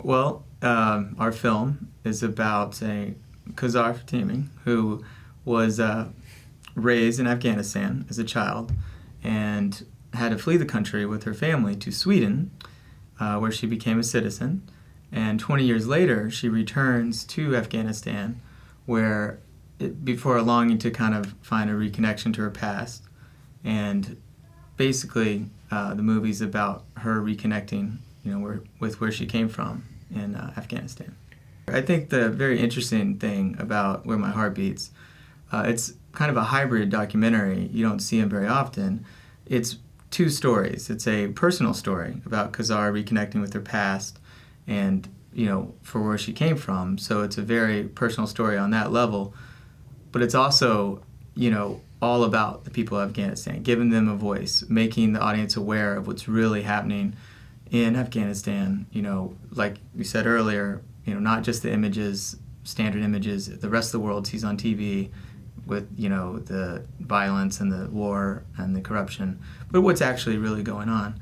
Well, our film is about a Khazar Fatemi who was raised in Afghanistan as a child and had to flee the country with her family to Sweden, where she became a citizen. And 20 years later, she returns to Afghanistan, where before a longing to kind of find a reconnection to her past. And basically, the movie's about her reconnecting, with where she came from in Afghanistan. I think the very interesting thing about Where My Heart Beats, it's kind of a hybrid documentary. You don't see them very often. It's two stories. It's a personal story about Khazar reconnecting with her past and, for where she came from. So it's a very personal story on that level. But it's also, all about the people of Afghanistan, giving them a voice, making the audience aware of what's really happening in Afghanistan. Like we said earlier, not just the images, standard images the rest of the world sees on TV with, the violence and the war and the corruption, but what's actually really going on.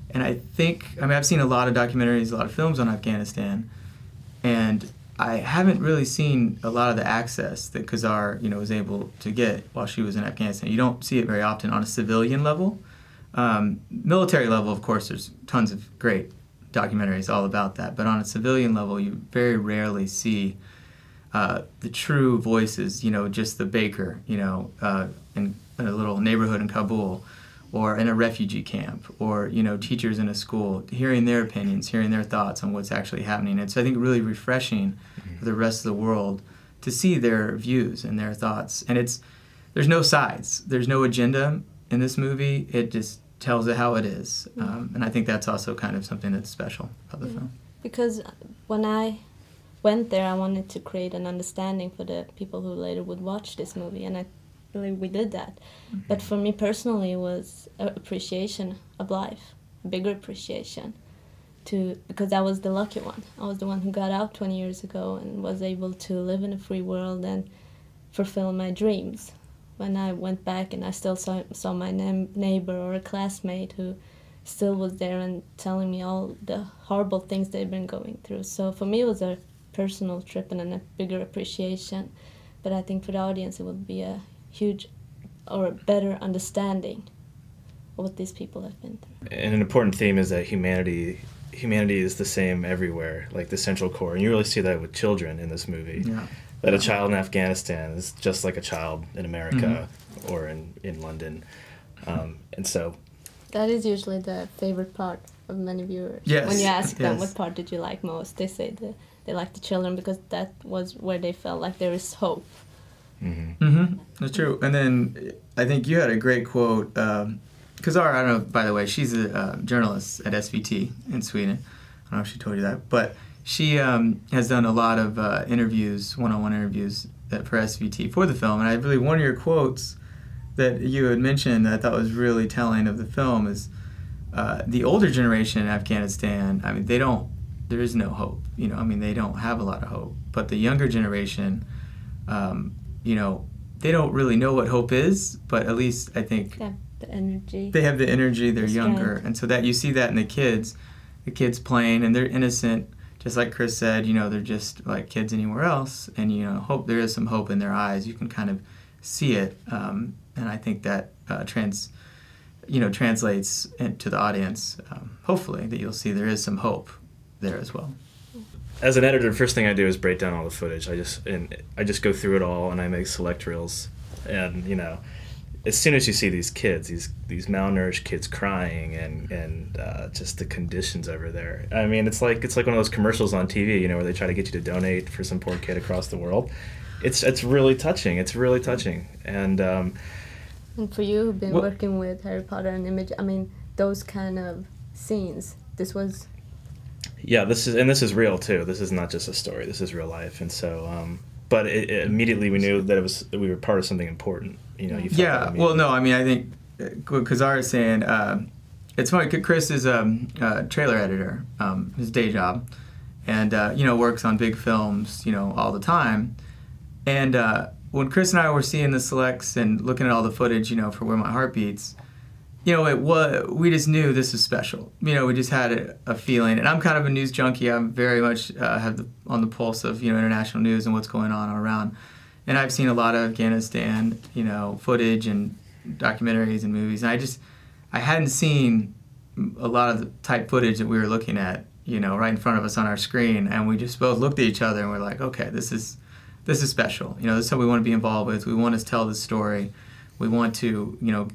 And I've seen a lot of documentaries, a lot of films on Afghanistan, and I haven't really seen a lot of the access that Khazar, was able to get while she was in Afghanistan. You don't see it very often on a civilian level. Military level, of course, there's tons of great documentaries all about that, but on a civilian level, you very rarely see the true voices, just the baker, in a little neighborhood in Kabul, or in a refugee camp, or, teachers in a school, hearing their opinions, hearing their thoughts on what's actually happening. It's, I think, really refreshing for the rest of the world to see their views and their thoughts. And there's no sides. There's no agenda in this movie. It just tells it how it is. And I think that's also kind of something that's special about the film. Because when I went there, I wanted to create an understanding for the people who later would watch this movie, and I believe we did that. But for me personally, it was an appreciation of life, a bigger appreciation, because I was the lucky one. I was the one who got out 20 years ago and was able to live in a free world and fulfill my dreams. When I went back and I still saw my neighbor or a classmate who still was there and telling me all the horrible things they've been going through. So for me, it was a personal trip and a bigger appreciation. But I think for the audience, it would be a huge or a better understanding of what these people have been through. And an important theme is that humanity is the same everywhere, like the central core. And you really see that with children in this movie. Yeah. That a child in Afghanistan is just like a child in America or in London. And so... That is usually the favorite part of many viewers. Yes. When you ask them what part did you like most, they say they like the children because that was where they felt like there is hope. That's true. And then I think you had a great quote. Khazar, I don't know, by the way, she's a journalist at SVT in Sweden. I don't know if she told you that. But she has done a lot of interviews, one-on-one interviews for SVT for the film. And I believe one of your quotes that you had mentioned that I thought was really telling of the film is the older generation in Afghanistan, there is no hope. They don't have a lot of hope. But the younger generation, they don't really know what hope is, but at least I think They have the energy. They have the energy, they're The younger. strength. And so that you see that in the kids playing, and they're innocent, just like Chris said, they're just like kids anywhere else. And, hope, there is some hope in their eyes. You can kind of see it. And I think that translates to the audience, hopefully, that you'll see there is some hope there as well. As an editor, the first thing I do is break down all the footage. I just go through it all and I make select reels. And as soon as you see these kids, these malnourished kids crying and just the conditions over there. It's like one of those commercials on TV, where they try to get you to donate for some poor kid across the world. It's really touching. It's really touching. And for you who've been working with Harry Potter and Image, those kind of scenes, this was... Yeah, this is real too. This is not just a story. This is real life, and so. But immediately we knew that we were part of something important. You felt that immediately. I think what Khazar is saying. It's funny. Chris is a trailer editor, his day job, and works on big films, all the time. And when Chris and I were seeing the selects and looking at all the footage, for Where My Heart Beats, you know, we just knew this was special. You know, we just had a feeling. And I'm kind of a news junkie. I'm very much on the pulse of, you know, international news and what's going on around. And I've seen a lot of Afghanistan, you know, footage and documentaries and movies. And I hadn't seen a lot of the type footage that we were looking at, you know, right in front of us on our screen. And we just both looked at each other and we're like, okay, this is special. You know, this is something we want to be involved with. We want to tell this story. We want to, you know,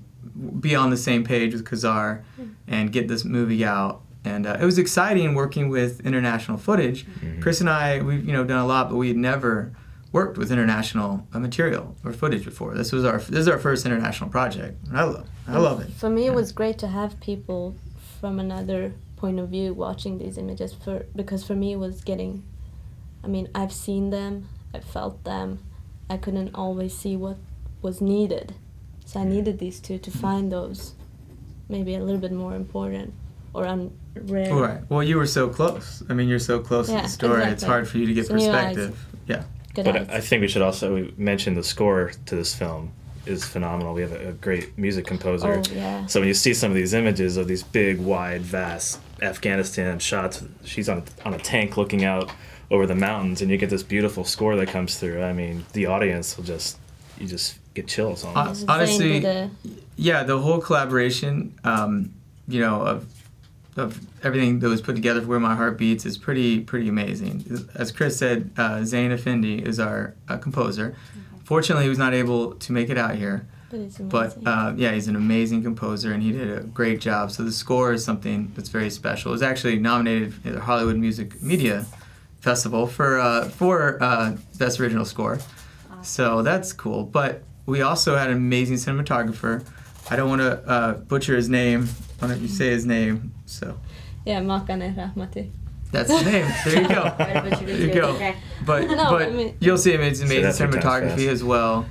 be on the same page with Khazar and get this movie out. And it was exciting working with international footage. Mm-hmm. Chris and I, we've, you know, done a lot, but we had never worked with international material or footage before. This is our first international project. And I love it. For me, it was great to have people from another point of view watching these images because for me it was getting, I mean, I've seen them, I felt them, I couldn't always see what was needed. So I needed these two to find those maybe a little bit more important or rare. Right. Well, you were so close. I mean, you're so close to the story. Exactly. It's hard for you to get perspective. Yeah. But I think we should also mention the score to this film is phenomenal. We have a great music composer. Oh, yeah. So when you see some of these images of these big, wide, vast Afghanistan shots, she's on a tank looking out over the mountains, and you get this beautiful score that comes through. I mean, the audience will you just get chills on it. Honestly, yeah, the whole collaboration, you know, of everything that was put together for Where My Heart Beats is pretty amazing. As Chris said, Zain Effendi is our composer. Fortunately, he was not able to make it out here. But it's amazing. But yeah, he's an amazing composer, and he did a great job. So the score is something that's very special. It was actually nominated at the Hollywood Music Media Festival for Best Original Score. Awesome. So that's cool. But we also had an amazing cinematographer. I don't want to butcher his name. Why don't you say his name? So. Yeah, Makane Rahmati. That's the name. There you go. There you go. But I mean, you'll see it's amazing cinematography as well.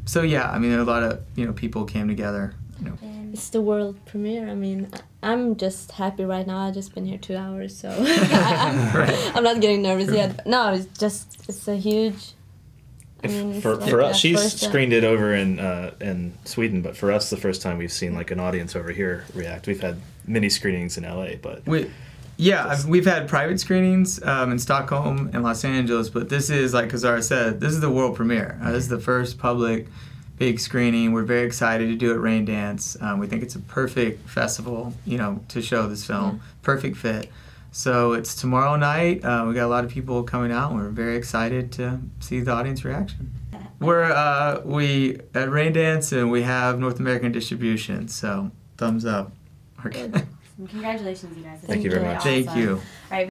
So yeah, I mean, there are a lot of, you know, people came together. You know. It's the world premiere. I mean, I'm just happy right now. I've just been here 2 hours, so I'm not getting nervous yet. No, it's a huge. I mean, for us, she's screened it over in Sweden, but for us, the first time we've seen like an audience over here react. We've had mini screenings in LA, but we've had private screenings in Stockholm and Los Angeles, but this is, like Khazar said, this is the world premiere. This is the first public big screening. We're very excited to do it at Raindance. We think it's a perfect festival, you know, to show this film. Perfect fit. So it's tomorrow night. We got a lot of people coming out, and we're very excited to see the audience reaction. We're at Raindance, and we have North American distribution. So thumbs up. Congratulations, you guys. Thank you very much. Thank you. All right.